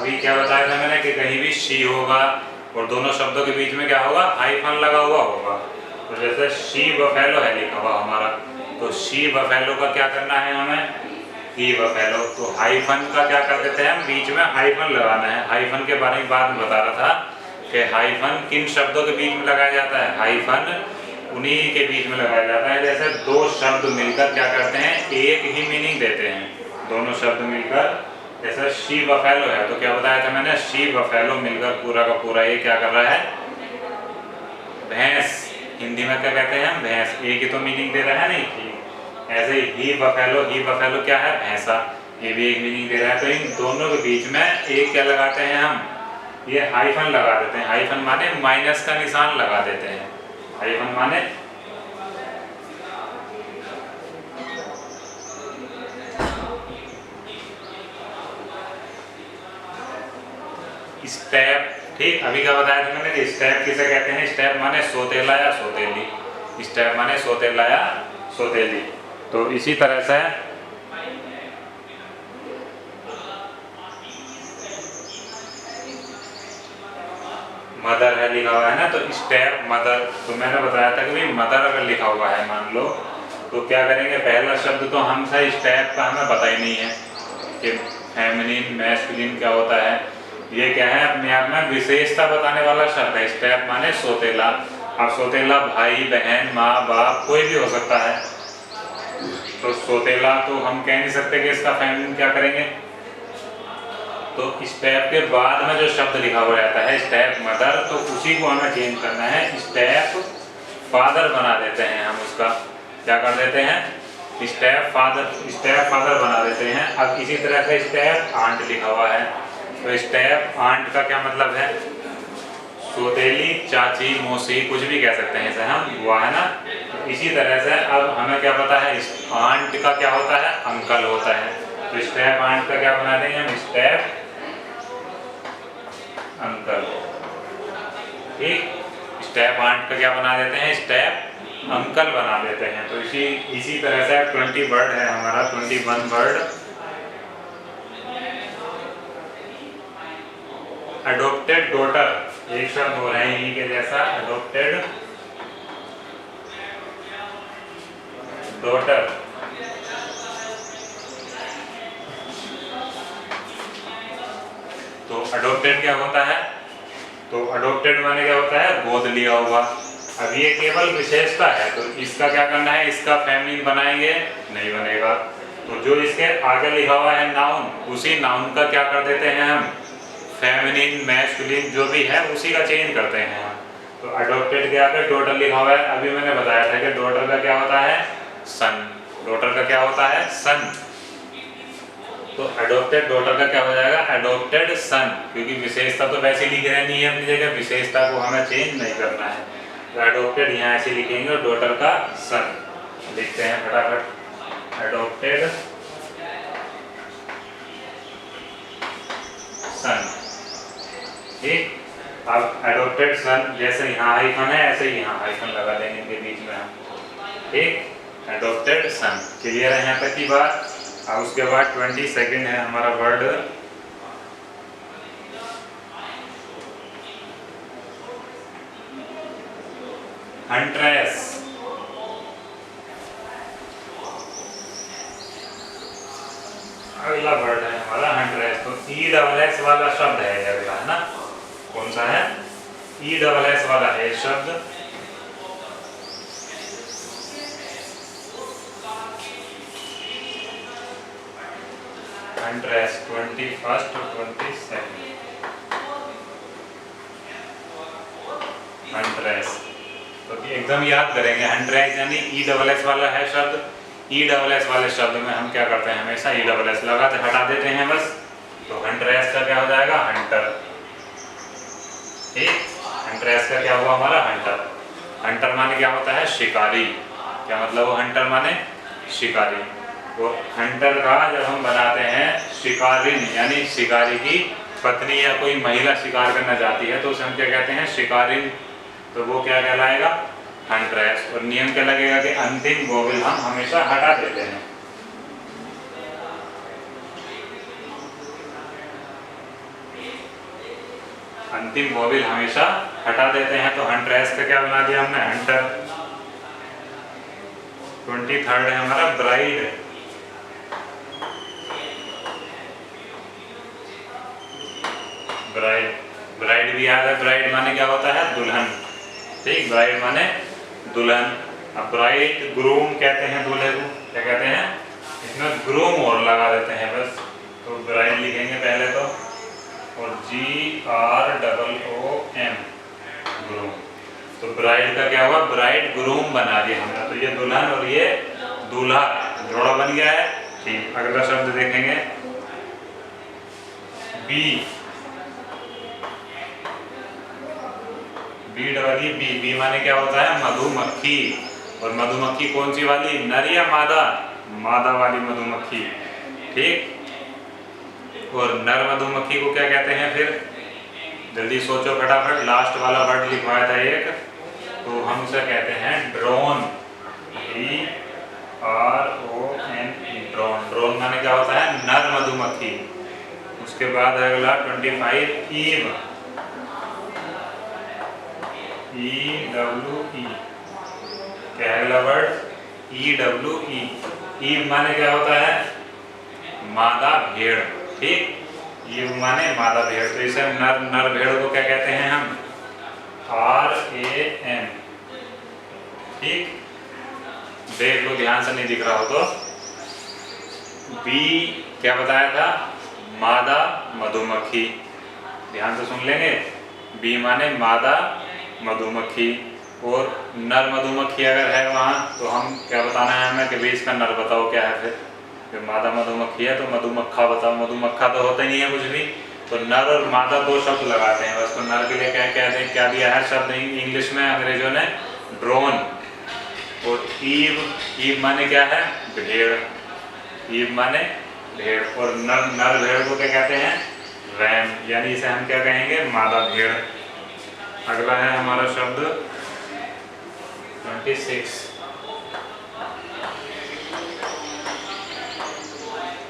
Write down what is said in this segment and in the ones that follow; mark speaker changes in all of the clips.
Speaker 1: अभी क्या बताया था मैंने कि कहीं भी शी होगा और दोनों शब्दों के बीच में क्या होगा, हाइफन लगा हुआ होगा। तो जैसे शी बफेलो है लिखा हुआ हमारा, तो शी बफेलो का क्या करना है हमें, ही बफेलो। तो हाइफन का क्या कर देते हैं हम, बीच में हाइफन लगाना है। हाइफन के बारे में बाद में बता रहा था कि हाइफन किन शब्दों के बीच में लगाया जाता है, हाइफन उन्हीं के बीच में लगाया जाता है। जैसे दो शब्द मिलकर क्या करते हैं, एक ही मीनिंग देते हैं। दोनों शब्द मिलकर, जैसे शी बफेलो है तो क्या बताया था मैंने, शी बफेलो मिलकर पूरा का पूरा ये क्या कर रहा है, भैंस। हिंदी में क्या कहते हैं हम, भैंस। एक ही तो मीनिंग दे रहा है नहीं। ऐसे ही बफेलो क्या है, भैंसा, ये भी एक मीनिंग दे रहा है। तो इन दोनों के बीच में एक क्या लगाते हैं हम, ये हाइफन लगा देते हैं। हाइफन माने माइनस का निशान लगा देते हैं। हाइफन माने स्टेप। ठीक, अभी क्या बताया था मैंने, स्टेप किसे कहते हैं, स्टेप माने सोतेला या सोतेली। स्टेप माने सोतेला या सोतेली। तो इसी तरह से मदर है लिखा हुआ है ना, तो स्टेप मदर। तो मैंने बताया था कि भाई मदर अगर लिखा हुआ है मान लो, तो क्या करेंगे, पहला शब्द तो हमसे स्टेप का हमें पता ही नहीं है कि फेमिनिन मैस्कुलिन क्या होता है। ये क्या है, अपने आप में विशेषता बताने वाला शब्द है। स्टेप माने सोतेला। अब सोतेला भाई बहन माँ बाप कोई भी हो सकता है। तो सोतेला तो हम कह नहीं सकते कि इसका फेमिनिन क्या करेंगे। तो स्टेप के बाद में जो शब्द लिखा हुआ रहता है स्टेप मदर, तो उसी को हमें चेंज करना है, स्टेप फादर बना देते हैं हम। उसका क्या कर देते हैं, स्टेप फादर बना देते हैं। अब इसी तरह से स्टेप आंट लिखा हुआ है, तो स्टेप आंट का क्या मतलब है, सौतेली चाची मौसी कुछ भी कह सकते हैं इसे हम, हुआ है ना। तो इसी तरह से अब हमें क्या पता है, आंट का क्या होता है, अंकल होता है। तो स्टेप आंट का क्या बना देंगे हम, स्टेप अंकल। ठीक, स्टेप आंट का क्या बना देते हैं, स्टेप अंकल बना देते हैं। तो इसी तरह से 20 वर्ड है हमारा, 21 वर्ड। अडोप्टेड डॉटर, एक शब्द हो रहे हैं इन्हीं के जैसा, अडोप्टेड डॉटर। तो अडोप्टेड क्या होता है, तो अडोप्टेड माने क्या होता है, गोद लिया हुआ। अब ये केवल विशेषता है, तो इसका क्या करना है, इसका फेमिनिन बनाएंगे, नहीं बनेगा। तो जो इसके आगे लिखा हुआ है नाउन, उसी नाउन का क्या कर देते हैं हम, फेमिनिन मैस्कुलिन जो भी है उसी का चेंज करते हैं हम। तो अडोप्टेड के आगे डॉटर लिखा हुआ है, अभी मैंने बताया था कि डॉटर का क्या होता है, सन। डॉटर का क्या होता है, सन। तो अडोप्टेड डॉटर का क्या हो जाएगा, अडोप्टेड सन, क्योंकि विशेषता तो वैसे लिख रहनी है अपनी जगह, विशेषता को हमें चेंज नहीं करना है। तो अडोप्टेड यहाँ ऐसे लिखेंगे और डॉटर का सन लिखते हैं फटाफट, अडोप्टेड सन। ठीक, अब अडोप्टेड सन जैसे यहाँ हाइफन है ऐसे ही यहाँ हाइफन लगा देंगे इनके बीच में हम। ठीक, अडोप्टेड सन। क्लियर है यहाँ तक की बात। अब उसके बाद 20 सेकेंड है हमारा वर्ड, हंट्रेस। अगला वर्ड है हमारा हंट्रेस। तो ESS वाला शब्द है ये अगला, है ना। कौन सा है, ESS वाला है शब्द। Huntress 21st 22nd huntress. तो एकदम याद करेंगे, हंट्रेस यानी ESS वाला है शब्द। ESS वाले शब्द में हम क्या करते हैं, हमेशा ESS लगाते हटा देते हैं बस। तो हंट्रेस का क्या हो जाएगा, हंटर। ठीक, हंट्रेस का क्या हुआ हमारा, हंटर। हंटर माने क्या होता है, शिकारी। क्या मतलब वो हंटर माने, शिकारी। तो हंटर का जब हम बनाते हैं शिकारिन, यानी शिकारी की पत्नी या कोई महिला शिकार करना चाहती है तो उसे हम क्या कहते हैं, शिकारिन। तो वो क्या कहलाएगा, हंट्रेस। और नियम क्या लगेगा कि अंतिम वोवेल हम हमेशा हटा देते हैं। अंतिम वोवेल हमेशा हटा देते हैं। तो हंट्रेस का क्या बना दिया हमने, हंटर। 23rd है हमारा ब्राइड। ब्राइड, ब्राइड भी याद है, ब्राइड माने क्या होता है, दुल्हन। ठीक, ब्राइड माने दुल्हन। अब ब्राइड ग्रूम कहते हैं दूल्हे को, क्या कहते हैं, इसमें ग्रूम और लगा देते हैं बस। तो ब्राइड लिखेंगे पहले तो, और GROOM, ग्रूम। तो ब्राइड का क्या हुआ, ब्राइड ग्रूम बना दिया हमने। तो ये दुल्हन और ये दूल्हा जोड़ा बन गया है। ठीक, अगला शब्द देखेंगे, बी, बी माने क्या होता है, मधुमक्खी। और मधुमक्खी कौन सी वाली, नर या मादा, मादा वाली मधुमक्खी। ठीक, और नर मधुमक्खी को क्या कहते हैं फिर, जल्दी सोचो फटाफट, लास्ट वाला वर्ड लिखवाया था एक, तो हम उसे कहते हैं ड्रोन, DRONE, ड्रोन। ड्रोन माने क्या होता है, नर मधुमक्खी। उसके बाद अगला 25, ईव, EWE, क्या है अगला वर्ड, EWE। ईव माने क्या होता है, मादा भेड़। ठीक, ईव माने मादा भेड़। तो इसे नर भेड़ को क्या कहते हैं हम, RAN। ठीक, देख लो ध्यान से नहीं दिख रहा हो तो। बी क्या बताया था, मादा मधुमक्खी, ध्यान से सुन लेंगे। बी माने मादा मधुमक्खी, और नर मधुमक्खी अगर है वहाँ तो हम क्या बताना है हमें कि भाई इसका नर बताओ क्या है। फिर मादा मधुमक्खी है तो मधुमक्खा बताओ, मधुमक्खा तो होता ही नहीं है कुछ भी। तो नर और मादा दो शब्द लगाते हैं बस। तो नर के लिए क्या दिया है शब्द इंग्लिश में अंग्रेजों ने, ड्रोन। और ईव माने क्या है, भेड़, ईव माने भेड़। और नर भेड़ को क्या कहते हैं, रैम, यानी इसे हम क्या कहेंगे, मादा भेड़। अगला है हमारा शब्द 26,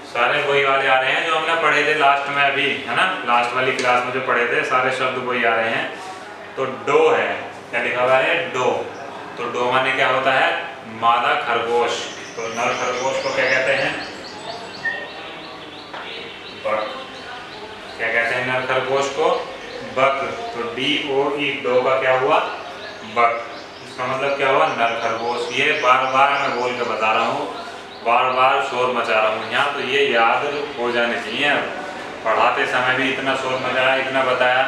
Speaker 1: सारे वही वाले आ रहे हैं जो हमने पढ़े थे लास्ट में अभी, है ना, लास्ट वाली क्लास में जो पढ़े थे सारे शब्द वही आ रहे हैं। तो डो है, क्या लिखा हुआ है, डो। तो डो माने क्या होता है, मादा खरगोश। तो नर खरगोश को क्या कहते हैं, बक। क्या कहते हैं नर खरगोश को, बक। तो DOE, डो का क्या हुआ, बक। इसका मतलब क्या हुआ, नर खरगोश। ये बार बार मैं बोल के बता रहा हूँ, बार बार शोर मचा रहा हूँ यहाँ, तो ये याद हो जाने चाहिए। पढ़ाते समय भी इतना शोर मचाया, इतना बताया,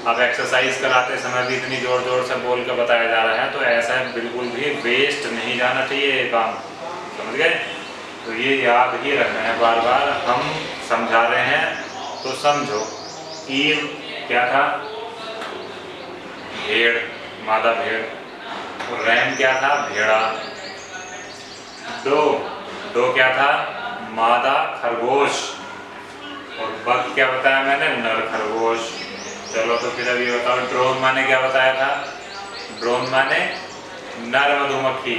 Speaker 1: अब एक्सरसाइज कराते समय भी इतनी जोर जोर से बोल के बताया जा रहा है। तो ऐसा बिल्कुल भी वेस्ट नहीं जाना चाहिए ये काम, समझ गए। तो ये याद ही रखना है, बार बार हम समझा रहे हैं तो समझो। ईव क्या था, भेड़, मादा भेड़। और रैम क्या था, भेड़ा। डो क्या था, मादा खरगोश। और बक क्या बताया मैंने, नर खरगोश। चलो तो फिर अभी बताओ, ड्रोन माने क्या बताया था, ड्रोन माने नर मधुमक्खी।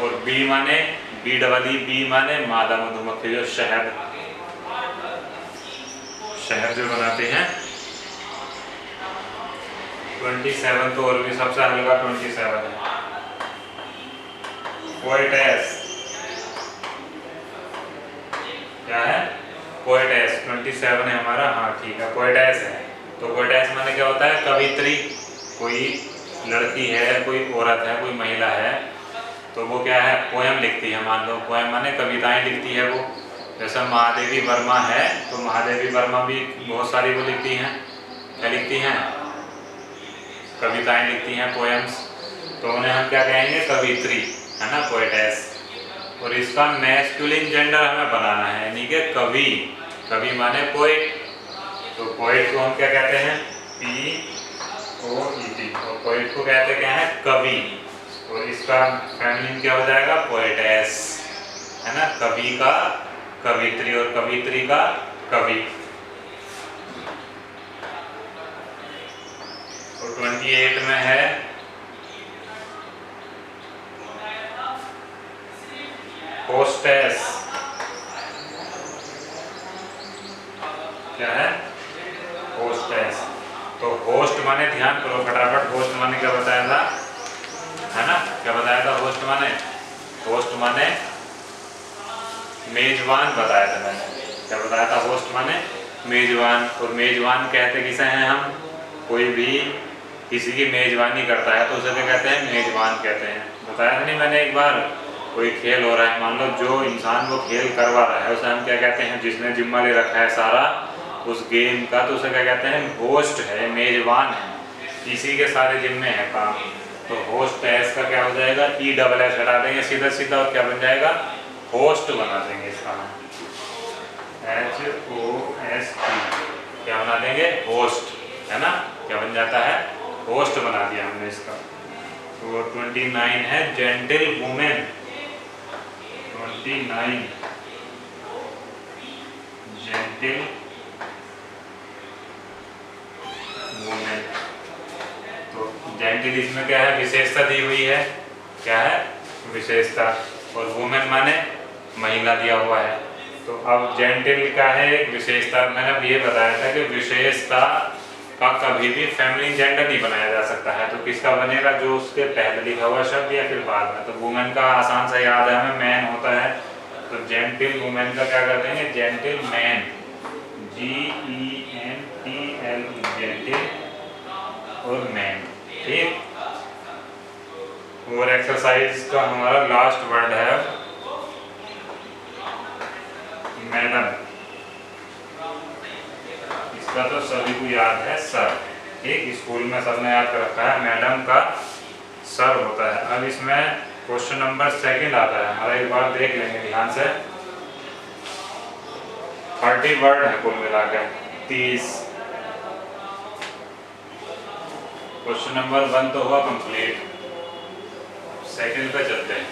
Speaker 1: और बी माने, बी माने मादा मधुमक्खी, जो शहद जो बनाते हैं। 27 तो और भी सबसे हल्का 27 है, पोएटेस। क्या है, पोएटेस। 27 है हमारा, हाँ ठीक है, पोएटेस है। तो पोएटेस माने क्या होता है, कवित्री। कोई लड़की है, कोई औरत है, कोई महिला है, तो वो क्या है, पोएम लिखती है। मान लो पोएम माने कविताएं लिखती है वो। जैसा महादेवी वर्मा है, तो महादेवी वर्मा भी बहुत सारी वो लिखती हैं, क्या लिखती हैं, कविताएं लिखती हैं, पोएम्स। तो उन्हें हम क्या कहेंगे, कवित्री, है ना, पोएटेस। और इसका मैस्कुलिन जेंडर हमें बनाना है, यानी कि कवि। कवि माने पोएट। तो पोएट को हम क्या कहते हैं, POET। और पोएट को कहते क्या है, कवि। और इसका फेमिनिन क्या हो जाएगा, पोएटेस, है ना। कवि का कवित्री और कवित्री का कवि। और 28 में है होस्टेस। क्या है, होस्टेस। होस्ट माने, ध्यान करो फटाफट, होस्ट माने क्या बताया था, है ना, क्या बताया था होस्ट माने? होस्ट माने मेजबान बताया था मैंने। क्या बताया था? होस्ट माने मेजबान। और मेजबान कहते किसे हैं हम? कोई भी किसी की मेजबानी करता है तो उसे क्या कहते हैं? मेजबान कहते हैं। बताया था नहीं मैंने एक बार, कोई खेल हो रहा है, मान लो जो इंसान वो खेल करवा रहा है उसे हम क्या कहते हैं? जिसने जिम्मा ले रखा है सारा उस गेम का, तो उसे क्या कहते हैं? होस्ट है, मेजबान है, इसी के सारे जिम्मे है काम। तो होस्ट एस का क्या हो जाएगा? ई डबल एस हटा देंगे सीधा सीधा और क्या बन जाएगा? होस्ट बना देंगे इसका हम, HOST, क्या बना देंगे? होस्ट, है ना, क्या बन जाता है? होस्ट बना दिया हमने इसका। तो 29 है जेंटल वुमेन, 29 जेंटल वुमेन। तो जेंटल इसमें क्या है? विशेषता दी हुई है, क्या है? विशेषता। और वुमेन माने महिला दिया हुआ है। तो अब जेंटल का है एक विशेषता, मैंने अब ये बताया था कि विशेषता का कभी भी फेमिनिन जेंडर नहीं बनाया जा सकता है। तो किसका बनेगा? जो उसके पहले लिखा हुआ शब्द या फिर बाद में। तो वुमेन का आसान सा याद है हमें, मैन होता है, तो जेंटल वुमेन का क्या कर देंगे? जेंटल मैन, GENTL, जेंटल और मैन, ठीक। और एक्सरसाइज का हमारा लास्ट वर्ड है मैडम। इसका तो सभी को याद है, सर, ठीक, स्कूल में सबने याद कर रखा है, मैडम का सर होता है। अब इसमें क्वेश्चन नंबर 2 आता है हमारा, एक बार देख लेंगे ध्यान से। 30 वर्ड है कुल मिलाकर, 30। क्वेश्चन नंबर 1 तो हुआ कंप्लीट, 2 पे चलते हैं।